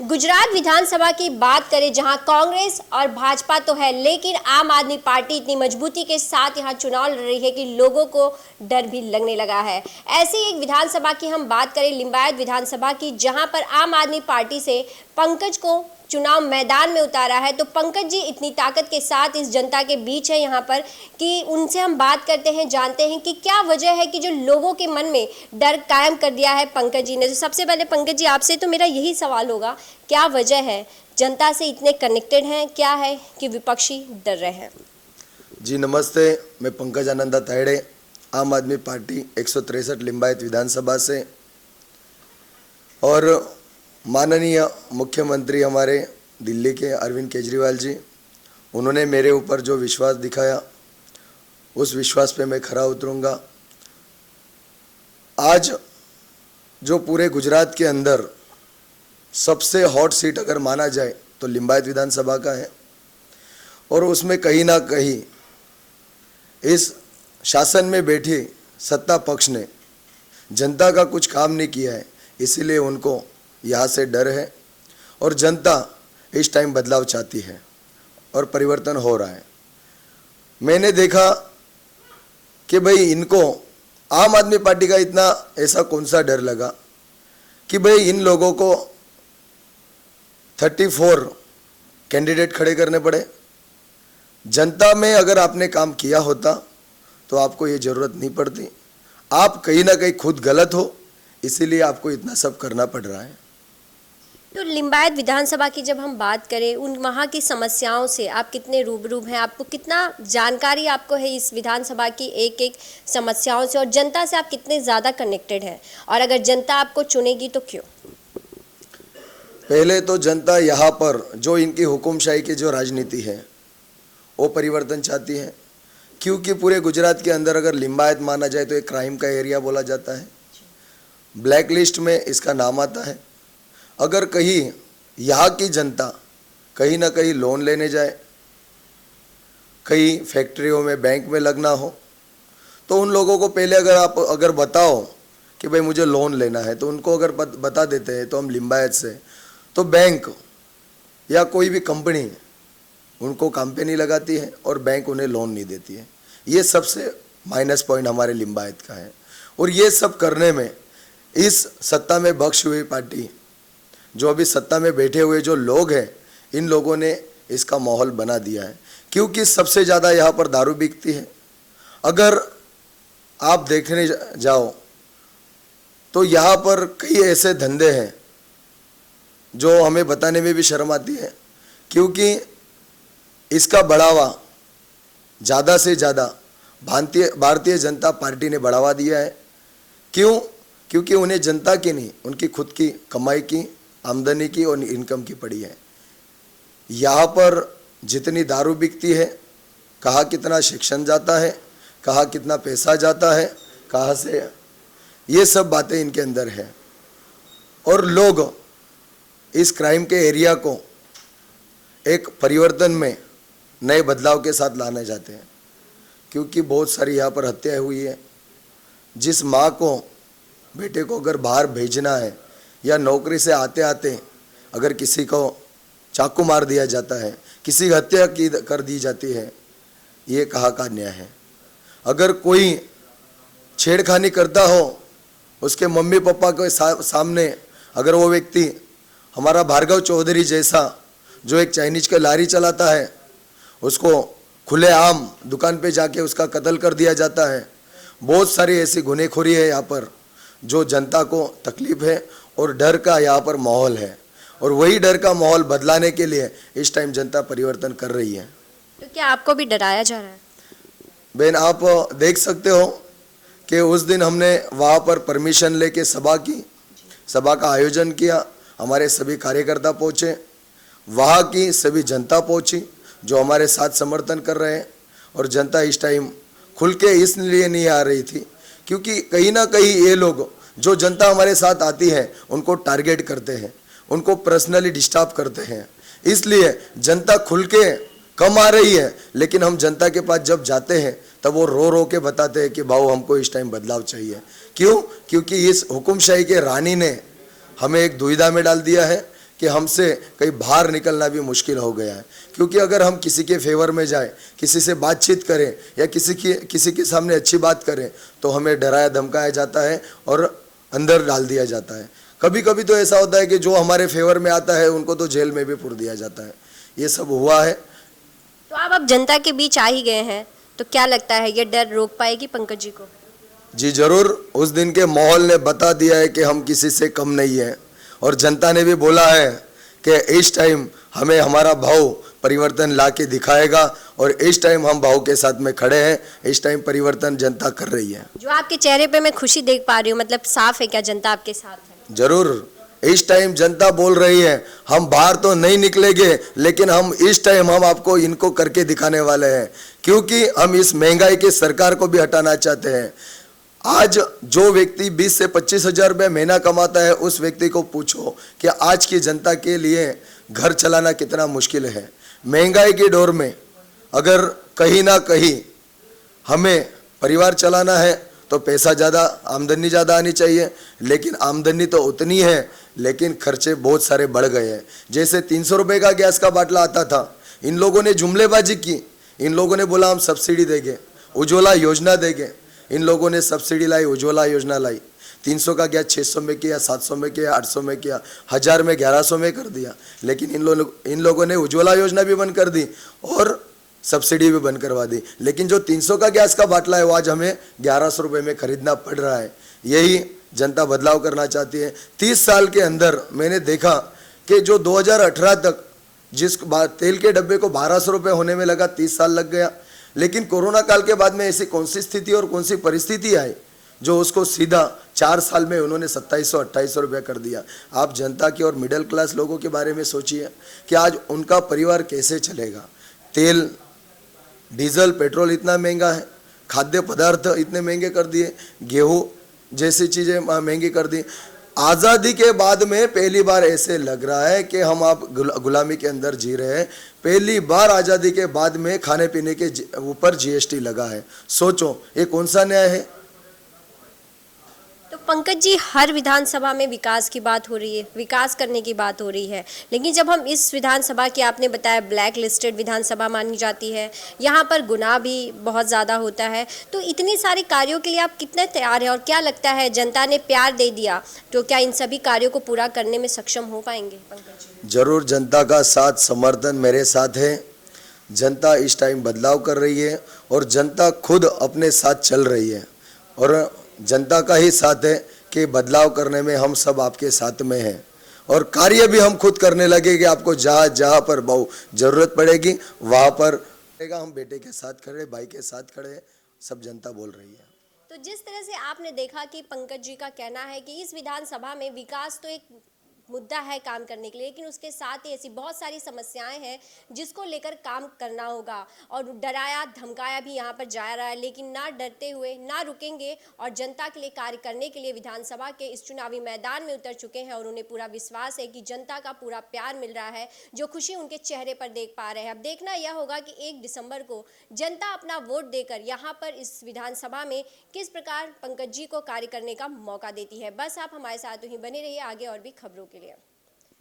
गुजरात विधानसभा की बात करें, जहां कांग्रेस और भाजपा तो है, लेकिन आम आदमी पार्टी इतनी मजबूती के साथ यहां चुनाव लड़ रही है कि लोगों को डर भी लगने लगा है। ऐसे ही एक विधानसभा की हम बात करें, लिंबायत विधानसभा की, जहां पर आम आदमी पार्टी से पंकज को चुनाव मैदान में उतारा है। तो पंकज जी इतनी ताकत के साथ इस जनता के बीच है यहाँ पर कि उनसे हम बात करते हैं, जानते हैं कि क्या वजह है कि जो लोगों के मन में डर कायम कर दिया है पंकज जी ने। तो सबसे पहले पंकज जी आपसे तो मेरा यही सवाल होगा, क्या वजह है, जनता से इतने कनेक्टेड हैं, क्या है कि विपक्षी डर रहे हैं? जी नमस्ते, मैं पंकज आनंदा तायड़े, आम आदमी पार्टी 163 लिंबायत विधानसभा से। और माननीय मुख्यमंत्री हमारे दिल्ली के अरविंद केजरीवाल जी, उन्होंने मेरे ऊपर जो विश्वास दिखाया, उस विश्वास पे मैं खरा उतरूंगा। आज जो पूरे गुजरात के अंदर सबसे हॉट सीट अगर माना जाए तो लिंबायत विधानसभा का है। और उसमें कहीं ना कहीं इस शासन में बैठी सत्ता पक्ष ने जनता का कुछ काम नहीं किया है, इसीलिए उनको यहाँ से डर है। और जनता इस टाइम बदलाव चाहती है और परिवर्तन हो रहा है। मैंने देखा कि भाई इनको आम आदमी पार्टी का इतना ऐसा कौन सा डर लगा कि भाई इन लोगों को 34 कैंडिडेट खड़े करने पड़े। जनता में अगर आपने काम किया होता तो आपको ये ज़रूरत नहीं पड़ती। आप कहीं ना कहीं खुद गलत हो, इसीलिए आपको इतना सब करना पड़ रहा है। तो लिंबायत विधानसभा की जब हम बात करें, उन वहाँ की समस्याओं से आप कितने रूबरू हैं, आपको कितना जानकारी आपको है इस विधानसभा की एक एक समस्याओं से, और जनता से आप कितने ज़्यादा कनेक्टेड हैं, और अगर जनता आपको चुनेगी तो क्यों? पहले तो जनता यहाँ पर जो इनकी हुकुमशाही की जो राजनीति है वो परिवर्तन चाहती है, क्योंकि पूरे गुजरात के अंदर अगर लिंबायत माना जाए तो एक क्राइम का एरिया बोला जाता है, ब्लैक लिस्ट में इसका नाम आता है। अगर कहीं यहाँ की जनता कहीं ना कहीं लोन लेने जाए, कहीं फैक्ट्रियों में, बैंक में लगना हो, तो उन लोगों को पहले अगर बताओ कि भाई मुझे लोन लेना है, तो उनको अगर बता देते हैं तो हम लिंबायत से, तो बैंक या कोई भी कंपनी उनको काम पे नहीं लगाती है और बैंक उन्हें लोन नहीं देती है। ये सबसे माइनस पॉइंट हमारे लिंबायत का है। और ये सब करने में इस सत्ता में बख्शी हुई पार्टी, जो अभी सत्ता में बैठे हुए जो लोग हैं, इन लोगों ने इसका माहौल बना दिया है। क्योंकि सबसे ज़्यादा यहाँ पर दारू बिकती है। अगर आप देखने जाओ तो यहाँ पर कई ऐसे धंधे हैं जो हमें बताने में भी शर्म आती है, क्योंकि इसका बढ़ावा ज़्यादा से ज़्यादा भारतीय जनता पार्टी ने बढ़ावा दिया है। क्यों? क्योंकि उन्हें जनता की नहीं, उनकी खुद की कमाई की, आमदनी की और इनकम की पड़ी है। यहाँ पर जितनी दारू बिकती है, कहाँ कितना शिक्षण जाता है, कहाँ कितना पैसा जाता है, कहाँ से, ये सब बातें इनके अंदर है। और लोग इस क्राइम के एरिया को एक परिवर्तन में नए बदलाव के साथ लाना चाहते हैं, क्योंकि बहुत सारी यहाँ पर हत्याएं हुई है। जिस माँ को बेटे को अगर बाहर भेजना है या नौकरी से आते आते अगर किसी को चाकू मार दिया जाता है, किसी की हत्या कर दी जाती है, ये कहाँ का न्याय है? अगर कोई छेड़खानी करता हो उसके मम्मी पापा के सामने, अगर वो व्यक्ति हमारा भार्गव चौधरी जैसा जो एक चाइनीज का लारी चलाता है, उसको खुलेआम दुकान पे जाके उसका कत्ल कर दिया जाता है। बहुत सारी ऐसी गुनहखोरी है यहाँ पर जो जनता को तकलीफ है और डर का यहाँ पर माहौल है। और वही डर का माहौल बदलाने के लिए इस टाइम जनता परिवर्तन कर रही है। तो क्या आपको भी डराया जा रहा है? बहन, आप देख सकते हो कि उस दिन हमने वहाँ पर परमिशन लेके सभा का आयोजन किया। हमारे सभी कार्यकर्ता पहुँचे, वहाँ की सभी जनता पहुँची जो हमारे साथ समर्थन कर रहे हैं। और जनता इस टाइम खुल के इसलिए नहीं आ रही थी क्योंकि कहीं ना कहीं ये लोग, जो जनता हमारे साथ आती है, उनको टारगेट करते हैं, उनको पर्सनली डिस्टर्ब करते हैं। इसलिए जनता खुल के कम आ रही है। लेकिन हम जनता के पास जब जाते हैं तब वो रो रो के बताते हैं कि भाऊ हमको इस टाइम बदलाव चाहिए। क्यों? क्योंकि इस हुकुमशाही के रानी ने हमें एक दुविधा में डाल दिया है कि हमसे कहीं बाहर निकलना भी मुश्किल हो गया है। क्योंकि अगर हम किसी के फेवर में जाए, किसी से बातचीत करें या किसी के सामने अच्छी बात करें तो हमें डराया धमकाया जाता है और अंदर डाल दिया जाता है। कभी कभी तो ऐसा होता है कि जो हमारे फेवर में आता है उनको तो जेल में भी पुर दिया जाता है। ये सब हुआ है। तो आप अब जनता के बीच आ ही गए हैं, तो क्या लगता है ये डर रोक पाएगी पंकज जी को? जी जरूर, उस दिन के माहौल ने बता दिया है कि हम किसी से कम नहीं है और जनता ने भी बोला है कि इस टाइम हमें हमारा भाव परिवर्तन ला के दिखाएगा और इस टाइम हम भाव के साथ में खड़े हैं। इस टाइम परिवर्तन जनता कर रही है। जो आपके चेहरे पे मैं खुशी देख पा रही हूँ, मतलब साफ है क्या जनता आपके साथ है? जरूर, इस टाइम जनता बोल रही है हम बाहर तो नहीं निकलेंगे लेकिन हम इस टाइम हम आपको इनको करके दिखाने वाले हैं, क्योंकि हम इस महंगाई की सरकार को भी हटाना चाहते हैं। आज जो व्यक्ति 20 से 25 हजार रुपये महीना कमाता है उस व्यक्ति को पूछो कि आज की जनता के लिए घर चलाना कितना मुश्किल है। महंगाई के दौर में अगर कहीं ना कहीं हमें परिवार चलाना है तो पैसा ज़्यादा, आमदनी ज़्यादा आनी चाहिए, लेकिन आमदनी तो उतनी है लेकिन खर्चे बहुत सारे बढ़ गए हैं। जैसे 300 रुपये का गैस का बाटला आता था, इन लोगों ने जुमलेबाजी की, इन लोगों ने बोला हम सब्सिडी देंगे, उज्ज्वला योजना देंगे। इन लोगों ने सब्सिडी लाई, उज्ज्वला योजना लाई, 300 का गैस 600 में किया, 700 में किया, 800 में किया, 1000 में 1100 में कर दिया। लेकिन इन लोगों ने उज्ज्वला योजना भी बंद कर दी और सब्सिडी भी बंद करवा दी। लेकिन जो 300 का गैस का बाटला है वो आज हमें 1100 रुपये में खरीदना पड़ रहा है। यही जनता बदलाव करना चाहती है। 30 साल के अंदर मैंने देखा कि जो 2018 तक जिस तेल के डब्बे को 1200 रुपये होने में लगा 30 साल लग गया। लेकिन कोरोना काल के बाद में ऐसी कौन सी स्थिति और कौन सी परिस्थिति आई जो उसको सीधा 4 साल में उन्होंने 2700-2800 रुपये कर दिया। आप जनता की और मिडिल क्लास लोगों के बारे में सोचिए कि आज उनका परिवार कैसे चलेगा। तेल, डीजल, पेट्रोल इतना महंगा है, खाद्य पदार्थ इतने महंगे कर दिए, गेहूँ जैसी चीज़ें महंगी कर दी। आज़ादी के बाद में पहली बार ऐसे लग रहा है कि हम आप गुलामी के अंदर जी रहे हैं। पहली बार आज़ादी के बाद में खाने पीने के ऊपर जीएसटी लगा है। सोचो ये कौन सा न्याय है। तो पंकज जी, हर विधानसभा में विकास की बात हो रही है, विकास करने की बात हो रही है, लेकिन जब हम इस विधानसभा की, आपने बताया ब्लैक लिस्टेड विधानसभा मानी जाती है, यहाँ पर गुनाह भी बहुत ज़्यादा होता है, तो इतने सारे कार्यों के लिए आप कितने तैयार हैं और क्या लगता है जनता ने प्यार दे दिया तो क्या इन सभी कार्यों को पूरा करने में सक्षम हो पाएंगे पंकज जी? जरूर, जनता का साथ समर्थन मेरे साथ है। जनता इस टाइम बदलाव कर रही है और जनता खुद अपने साथ चल रही है और जनता का ही साथ है कि बदलाव करने में हम सब आपके साथ में हैं और कार्य भी हम खुद करने लगे कि आपको जहाँ जहाँ पर बहु जरूरत पड़ेगी वहाँ पर हम बेटे के साथ खड़े, भाई के साथ खड़े, सब जनता बोल रही है। तो जिस तरह से आपने देखा कि पंकज जी का कहना है कि इस विधानसभा में विकास तो एक मुद्दा है काम करने के लिए, लेकिन उसके साथ ही ऐसी बहुत सारी समस्याएं हैं जिसको लेकर काम करना होगा और डराया धमकाया भी यहाँ पर जा रहा है, लेकिन ना डरते हुए ना रुकेंगे और जनता के लिए कार्य करने के लिए विधानसभा के इस चुनावी मैदान में उतर चुके हैं और उन्हें पूरा विश्वास है कि जनता का पूरा प्यार मिल रहा है, जो खुशी उनके चेहरे पर देख पा रहे हैं। अब देखना यह होगा कि 1 दिसंबर को जनता अपना वोट देकर यहाँ पर इस विधानसभा में किस प्रकार पंकज जी को कार्य करने का मौका देती है। बस आप हमारे साथ ही बने रहिए आगे और भी खबरों के लिए।